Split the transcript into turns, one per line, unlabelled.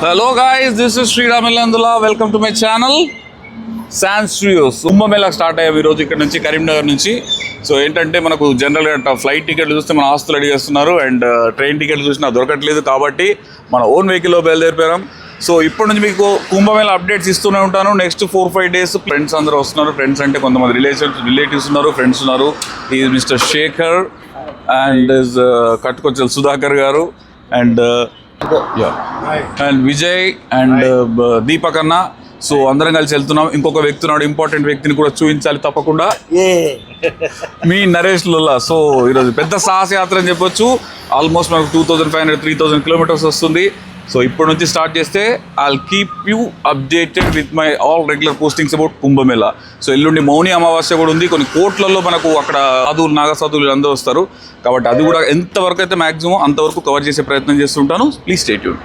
Hello guys, this is Sriram Illandula. Welcome to my channel. San studios Kumbh Mela start అయ్యాము ఈరోజు ఇక్కడ నుంచి కరీంనగర్ నుంచి. సో ఏంటంటే మనకు జనరల్గా ఫ్లైట్ టికెట్లు చూస్తే మన ఆస్తులు అడిగేస్తున్నారు అండ్ ట్రైన్ టికెట్లు చూసినా దొరకట్లేదు కాబట్టి మన ఓన్ వెహికల్లో బయలుదేరిపోయాం. సో ఇప్పటి నుంచి మీకు కుంభమేళా అప్డేట్స్ ఇస్తూనే ఉంటాను. నెక్స్ట్ 4-5 days ఫ్రెండ్స్ అందరూ వస్తున్నారు. ఫ్రెండ్స్ అంటే కొంతమంది రిలేటివ్స్ ఉన్నారు, ఫ్రెండ్స్ ఉన్నారు. ఈ మిస్టర్ శేఖర్ అండ్ కట్టుకొచ్చల్ సుధాకర్ గారు అండ్ విజయ్ అండ్ దీపక్ అన్న. సో అందరం కలిసి వెళ్తున్నాం. ఇంకొక వ్యక్తి ఉన్నాడు, ఇంపార్టెంట్ వ్యక్తిని కూడా చూపించాలి తప్పకుండా, మీ నరేష్ లుల్లా. సో ఈరోజు పెద్ద సాహస యాత్ర అని చెప్పొచ్చు. ఆల్మోస్ట్ మనకు 2500-3000 kilometers వస్తుంది. సో ఇప్పటి నుంచి స్టార్ట్ చేస్తే I'll keep you updated with my all regular postings about Kumbh Mela. So ఎల్లుండి మౌని అమావాస్య కూడా ఉంది. కొన్ని కోట్లలో మనకు అక్కడ సాధువులు, నాగసాధువులు అందరూ వస్తారు కాబట్టి అది కూడా ఎంతవరకు అయితే మ్యాక్సిమం అంతవరకు కవర్ చేసే ప్రయత్నం చేస్తుంటాను. Please stay tuned.